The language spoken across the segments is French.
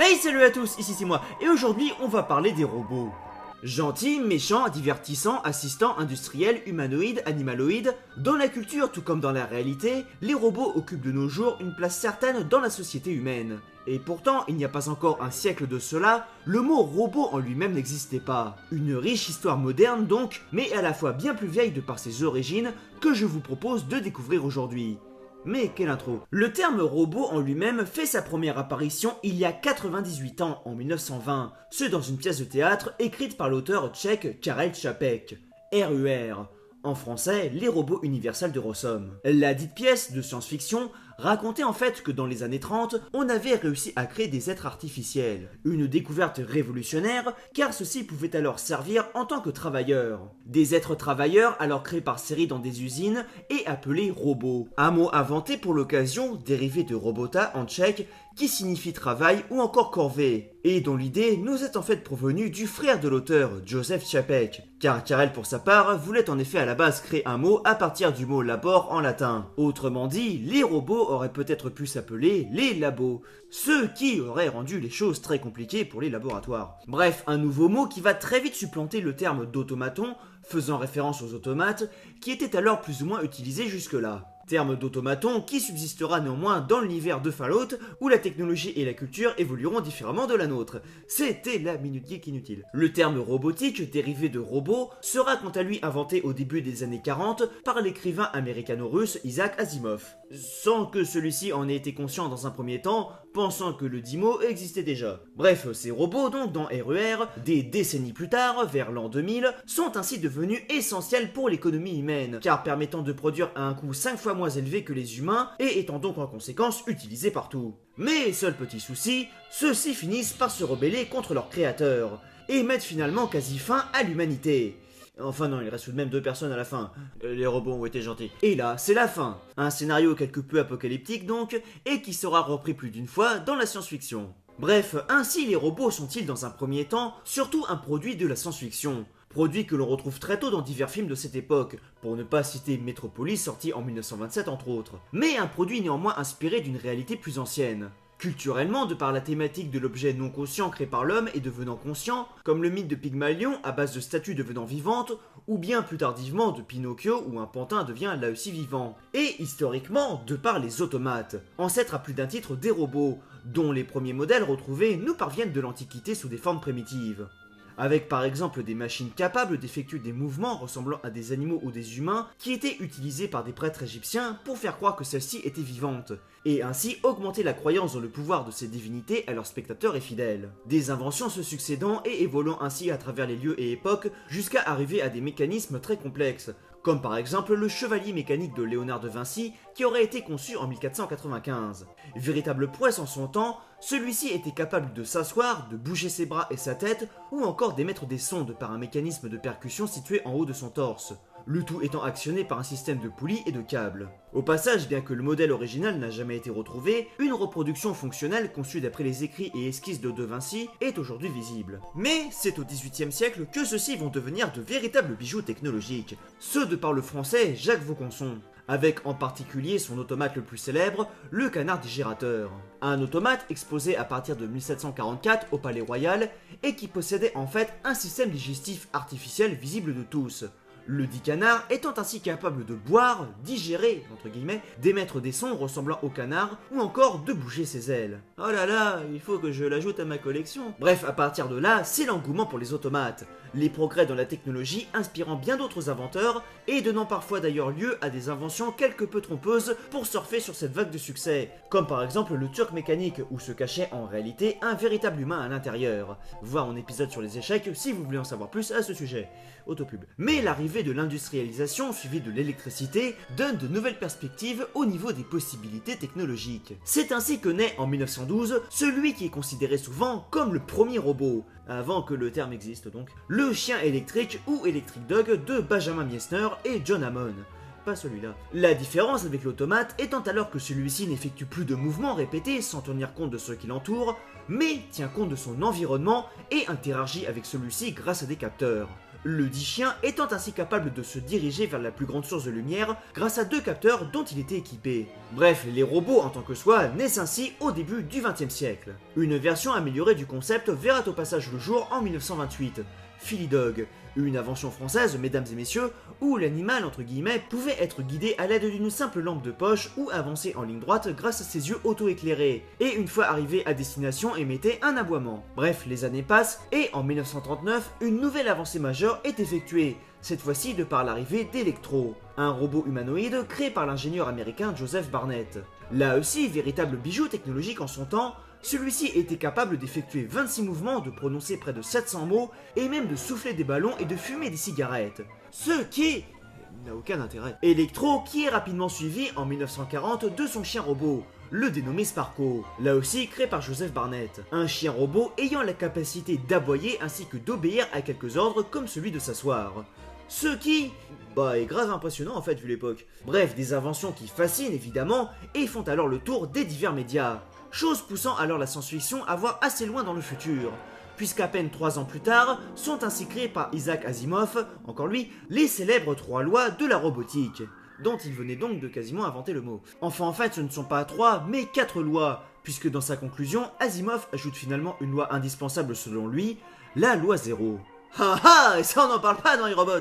Hey, salut à tous, ici c'est moi, et aujourd'hui on va parler des robots. Gentils, méchants, divertissants, assistants, industriels, humanoïdes, animaloïdes, dans la culture tout comme dans la réalité, les robots occupent de nos jours une place certaine dans la société humaine. Et pourtant, il n'y a pas encore un siècle de cela, le mot robot en lui-même n'existait pas. Une riche histoire moderne donc, mais à la fois bien plus vieille de par ses origines, que je vous propose de découvrir aujourd'hui. Mais quelle intro! Le terme robot en lui-même fait sa première apparition il y a 98 ans, en 1920, ce dans une pièce de théâtre écrite par l'auteur tchèque Karel Čapek, RUR, en français, Les robots universels de Rossum. La dite pièce de science-fiction racontait en fait que dans les années 30, on avait réussi à créer des êtres artificiels. Une découverte révolutionnaire, car ceux-ci pouvaient alors servir en tant que travailleurs. Des êtres travailleurs alors créés par série dans des usines et appelés robots. Un mot inventé pour l'occasion, dérivé de robota en tchèque, qui signifie travail ou encore corvée, et dont l'idée nous est en fait provenue du frère de l'auteur, Joseph Čapek, car Karel pour sa part voulait en effet à la base créer un mot à partir du mot labor en latin. Autrement dit, les robots auraient peut-être pu s'appeler les labos, ce qui aurait rendu les choses très compliquées pour les laboratoires. Bref, un nouveau mot qui va très vite supplanter le terme d'automaton, faisant référence aux automates, qui étaient alors plus ou moins utilisés jusque-là. Terme d'automaton qui subsistera néanmoins dans l'univers de Fallout où la technologie et la culture évolueront différemment de la nôtre. C'était la Minute Geek inutile. Le terme robotique, dérivé de robot, sera quant à lui inventé au début des années 40 par l'écrivain américano-russe Isaac Asimov, sans que celui-ci en ait été conscient dans un premier temps, pensant que le dit mot existait déjà. Bref, ces robots donc dans RER, des décennies plus tard, vers l'an 2000, sont ainsi devenus essentiels pour l'économie humaine, car permettant de produire à un coût 5 fois moins élevé que les humains et étant donc en conséquence utilisés partout. Mais seul petit souci, ceux-ci finissent par se rebeller contre leurs créateurs et mettent finalement quasi fin à l'humanité. Enfin non, il reste tout de même 2 personnes à la fin. Les robots ont été gentils. Et là, c'est la fin. Un scénario quelque peu apocalyptique donc, et qui sera repris plus d'une fois dans la science-fiction. Bref, ainsi les robots sont-ils dans un premier temps surtout un produit de la science-fiction. Produit que l'on retrouve très tôt dans divers films de cette époque, pour ne pas citer Metropolis sorti en 1927 entre autres. Mais un produit néanmoins inspiré d'une réalité plus ancienne. Culturellement, de par la thématique de l'objet non conscient créé par l'homme et devenant conscient, comme le mythe de Pygmalion à base de statues devenant vivantes, ou bien plus tardivement de Pinocchio où un pantin devient là aussi vivant. Et historiquement, de par les automates, ancêtres à plus d'un titre des robots, dont les premiers modèles retrouvés nous parviennent de l'Antiquité sous des formes primitives. Avec par exemple des machines capables d'effectuer des mouvements ressemblant à des animaux ou des humains qui étaient utilisés par des prêtres égyptiens pour faire croire que celles-ci étaient vivantes, et ainsi augmenter la croyance dans le pouvoir de ces divinités à leurs spectateurs et fidèles. Des inventions se succédant et évoluant ainsi à travers les lieux et époques jusqu'à arriver à des mécanismes très complexes, comme par exemple le chevalier mécanique de Léonard de Vinci qui aurait été conçu en 1495. Véritable prouesse en son temps, celui-ci était capable de s'asseoir, de bouger ses bras et sa tête, ou encore d'émettre des sons de par un mécanisme de percussion situé en haut de son torse, le tout étant actionné par un système de poulies et de câbles. Au passage, bien que le modèle original n'a jamais été retrouvé, une reproduction fonctionnelle conçue d'après les écrits et esquisses de Vinci est aujourd'hui visible. Mais c'est au XVIIIe siècle que ceux-ci vont devenir de véritables bijoux technologiques, ceux de par le français Jacques Vaucanson, avec en particulier son automate le plus célèbre, le canard digérateur. Un automate exposé à partir de 1744 au Palais Royal et qui possédait en fait un système digestif artificiel visible de tous. Le dit canard étant ainsi capable de boire, digérer, entre guillemets, d'émettre des sons ressemblant au canard ou encore de bouger ses ailes. Oh là là, il faut que je l'ajoute à ma collection. Bref, à partir de là, c'est l'engouement pour les automates. Les progrès dans la technologie inspirant bien d'autres inventeurs et donnant parfois d'ailleurs lieu à des inventions quelque peu trompeuses pour surfer sur cette vague de succès, comme par exemple le turc mécanique où se cachait en réalité un véritable humain à l'intérieur. Voir mon épisode sur les échecs si vous voulez en savoir plus à ce sujet. Autopub. Mais l'arrivée de l'industrialisation suivie de l'électricité donne de nouvelles perspectives au niveau des possibilités technologiques. C'est ainsi que naît en 1912 celui qui est considéré souvent comme le premier robot, avant que le terme existe donc, le chien électrique ou Electric Dog de Benjamin Meissner et John Hammond. Pas celui-là. La différence avec l'automate étant alors que celui-ci n'effectue plus de mouvements répétés sans tenir compte de ceux qui l'entourent, mais tient compte de son environnement et interagit avec celui-ci grâce à des capteurs. le dit chien étant ainsi capable de se diriger vers la plus grande source de lumière grâce à 2 capteurs dont il était équipé. Bref, les robots en tant que soi naissent ainsi au début du XXe siècle. Une version améliorée du concept verra au passage le jour en 1928, Philly-Dog, une invention française, mesdames et messieurs, où l'animal, entre guillemets, pouvait être guidé à l'aide d'une simple lampe de poche ou avancer en ligne droite grâce à ses yeux auto-éclairés, et une fois arrivé à destination émettait un aboiement. Bref, les années passent, et en 1939, une nouvelle avancée majeure est effectuée, cette fois-ci de par l'arrivée d'Electro, un robot humanoïde créé par l'ingénieur américain Joseph Barnett. Là aussi, véritable bijou technologique en son temps, celui-ci était capable d'effectuer 26 mouvements, de prononcer près de 700 mots, et même de souffler des ballons et de fumer des cigarettes. Ce qui n'a aucun intérêt. Electro, qui est rapidement suivi en 1940 de son chien robot, le dénommé Sparko, là aussi créé par Joseph Barnett. Un chien robot ayant la capacité d'aboyer ainsi que d'obéir à quelques ordres comme celui de s'asseoir. Ce qui est grave impressionnant en fait vu l'époque. Bref, des inventions qui fascinent évidemment et font alors le tour des divers médias. Chose poussant alors la science-fiction à voir assez loin dans le futur, puisqu'à peine 3 ans plus tard, sont ainsi créées par Isaac Asimov, encore lui, les célèbres 3 lois de la robotique, dont il venait donc de quasiment inventer le mot. Enfin en fait ce ne sont pas 3 mais 4 lois, puisque dans sa conclusion, Asimov ajoute finalement une loi indispensable selon lui, la loi 0. Et ça on n'en parle pas dans les robots.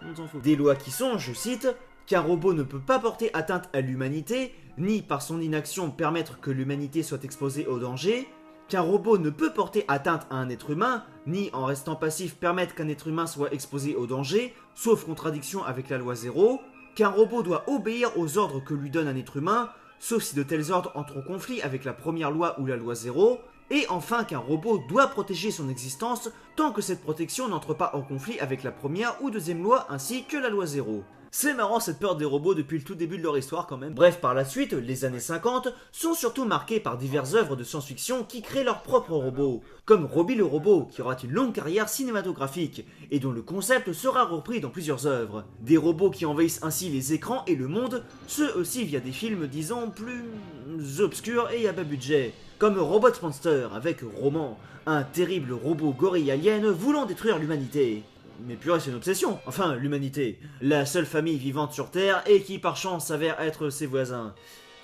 On s'en fout. Des lois qui sont, je cite, qu'un robot ne peut pas porter atteinte à l'humanité, ni par son inaction permettre que l'humanité soit exposée au danger, qu'un robot ne peut porter atteinte à un être humain, ni en restant passif permettre qu'un être humain soit exposé au danger, sauf contradiction avec la loi 0, qu'un robot doit obéir aux ordres que lui donne un être humain, sauf si de tels ordres entrent en conflit avec la première loi ou la loi 0, et enfin qu'un robot doit protéger son existence tant que cette protection n'entre pas en conflit avec la première ou deuxième loi ainsi que la loi 0. C'est marrant cette peur des robots depuis le tout début de leur histoire quand même. Bref, par la suite, les années 50 sont surtout marquées par diverses œuvres de science-fiction qui créent leurs propres robots, comme Robbie le robot, qui aura une longue carrière cinématographique, et dont le concept sera repris dans plusieurs œuvres. Des robots qui envahissent ainsi les écrans et le monde, ceux aussi via des films disons plus obscurs et à bas budget, comme Robot Monster avec Roman, un terrible robot gorille alien voulant détruire l'humanité. Mais purée, c'est une obsession. Enfin, l'humanité. La seule famille vivante sur Terre et qui par chance s'avère être ses voisins.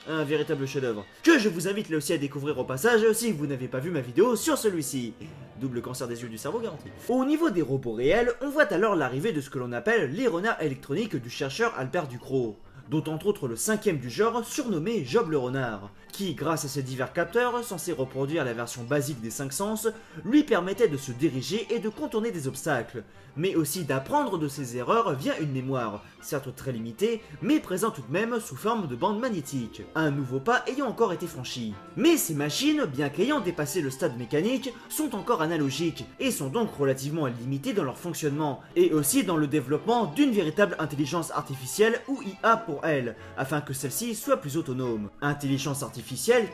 Un véritable chef-d'œuvre. Que je vous invite là aussi à découvrir au passage si vous n'avez pas vu ma vidéo sur celui-ci. Double cancer des yeux du cerveau garanti. Au niveau des robots réels, on voit alors l'arrivée de ce que l'on appelle les renards électroniques du chercheur Albert Ducrot, dont entre autres le 5e du genre surnommé Job le renard, qui, grâce à ses divers capteurs censés reproduire la version basique des 5 sens, lui permettait de se diriger et de contourner des obstacles, mais aussi d'apprendre de ses erreurs via une mémoire, certes très limitée, mais présente tout de même sous forme de bande magnétique, un nouveau pas ayant encore été franchi. Mais ces machines, bien qu'ayant dépassé le stade mécanique, sont encore analogiques, et sont donc relativement limitées dans leur fonctionnement, et aussi dans le développement d'une véritable intelligence artificielle ou IA pour elle, afin que celle-ci soit plus autonome. Intelligence artificielle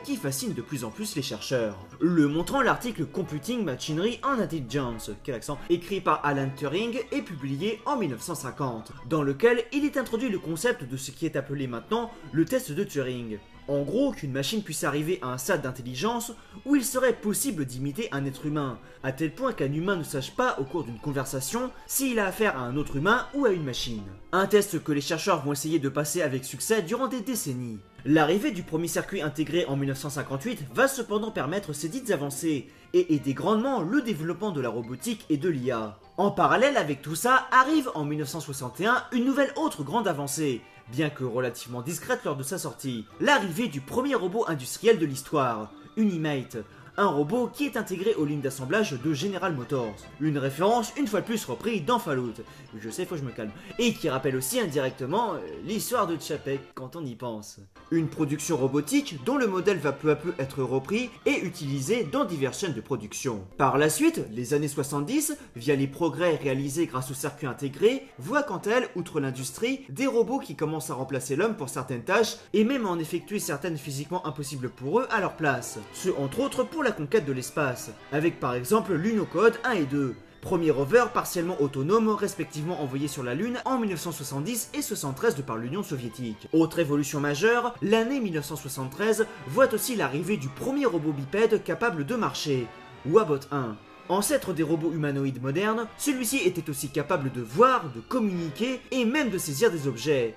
qui fascine de plus en plus les chercheurs. Le montrant l'article Computing Machinery and Intelligence, quel accent, écrit par Alan Turing et publié en 1950, dans lequel il est introduit le concept de ce qui est appelé maintenant le test de Turing. En gros, qu'une machine puisse arriver à un stade d'intelligence où il serait possible d'imiter un être humain, à tel point qu'un humain ne sache pas au cours d'une conversation s'il a affaire à un autre humain ou à une machine. Un test que les chercheurs vont essayer de passer avec succès durant des décennies. L'arrivée du premier circuit intégré en 1958 va cependant permettre ces dites avancées et aider grandement le développement de la robotique et de l'IA. En parallèle avec tout ça, arrive en 1961 une nouvelle autre grande avancée, bien que relativement discrète lors de sa sortie, l'arrivée du premier robot industriel de l'histoire, Unimate, un robot qui est intégré aux lignes d'assemblage de General Motors. Une référence une fois de plus reprise dans Fallout, je sais, faut que je me calme, et qui rappelle aussi indirectement l'histoire de Chapek quand on y pense. Une production robotique dont le modèle va peu à peu être repris et utilisé dans diverses chaînes de production. Par la suite, les années 70, via les progrès réalisés grâce au circuit intégré, voient quant à elles, outre l'industrie, des robots qui commencent à remplacer l'homme pour certaines tâches et même à en effectuer certaines physiquement impossibles pour eux à leur place. Ce entre autres pour la conquête de l'espace, avec par exemple l'Unocode 1 et 2. Premier rover partiellement autonome, respectivement envoyé sur la Lune en 1970 et 73 de par l'Union soviétique. Autre évolution majeure, l'année 1973 voit aussi l'arrivée du premier robot bipède capable de marcher, Wabot 1. Ancêtre des robots humanoïdes modernes, celui-ci était aussi capable de voir, de communiquer et même de saisir des objets.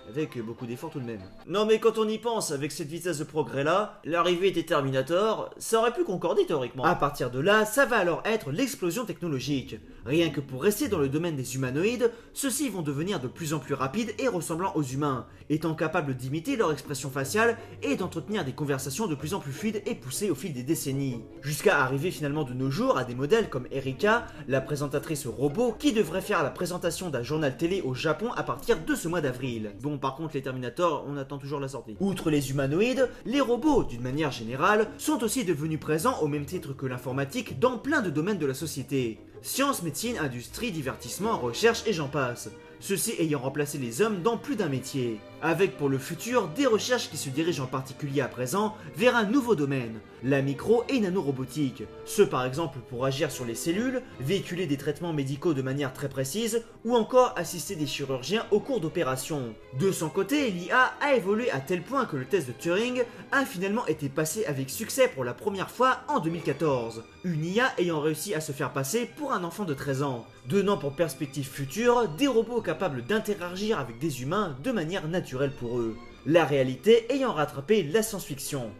Avec beaucoup d'efforts tout de même. Non mais quand on y pense, avec cette vitesse de progrès là, l'arrivée des Terminators, ça aurait pu concorder théoriquement. À partir de là, ça va alors être l'explosion technologique. Rien que pour rester dans le domaine des humanoïdes, ceux-ci vont devenir de plus en plus rapides et ressemblant aux humains, étant capables d'imiter leur expression faciale et d'entretenir des conversations de plus en plus fluides et poussées au fil des décennies. Jusqu'à arriver finalement de nos jours à des modèles comme Erika, la présentatrice robot qui devrait faire la présentation d'un journal télé au Japon à partir de ce mois d'avril. Bon, par contre les Terminators, on attend toujours la sortie. Outre les humanoïdes, les robots, d'une manière générale, sont aussi devenus présents au même titre que l'informatique dans plein de domaines de la société. Sciences, médecine, industrie, divertissement, recherche et j'en passe. Ceux-ci ayant remplacé les hommes dans plus d'un métier. Avec pour le futur des recherches qui se dirigent en particulier à présent vers un nouveau domaine, la micro et nanorobotique. Ce par exemple pour agir sur les cellules, véhiculer des traitements médicaux de manière très précise ou encore assister des chirurgiens au cours d'opérations. De son côté, l'IA a évolué à tel point que le test de Turing a finalement été passé avec succès pour la première fois en 2014. Une IA ayant réussi à se faire passer pour un enfant de 13 ans, donnant pour perspective future des robots capables d'interagir avec des humains de manière naturelle pour eux. La réalité ayant rattrapé la science-fiction.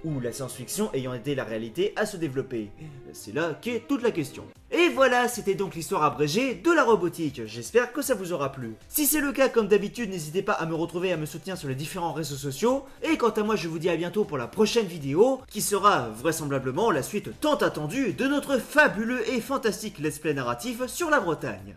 Ou la science-fiction ayant aidé la réalité à se développer. C'est là qu'est toute la question. Et voilà, c'était donc l'histoire abrégée de la robotique. J'espère que ça vous aura plu. Si c'est le cas, comme d'habitude, n'hésitez pas à me retrouver et à me soutenir sur les différents réseaux sociaux. Et quant à moi, je vous dis à bientôt pour la prochaine vidéo, qui sera vraisemblablement la suite tant attendue de notre fabuleux et fantastique let's play narratif sur la Bretagne.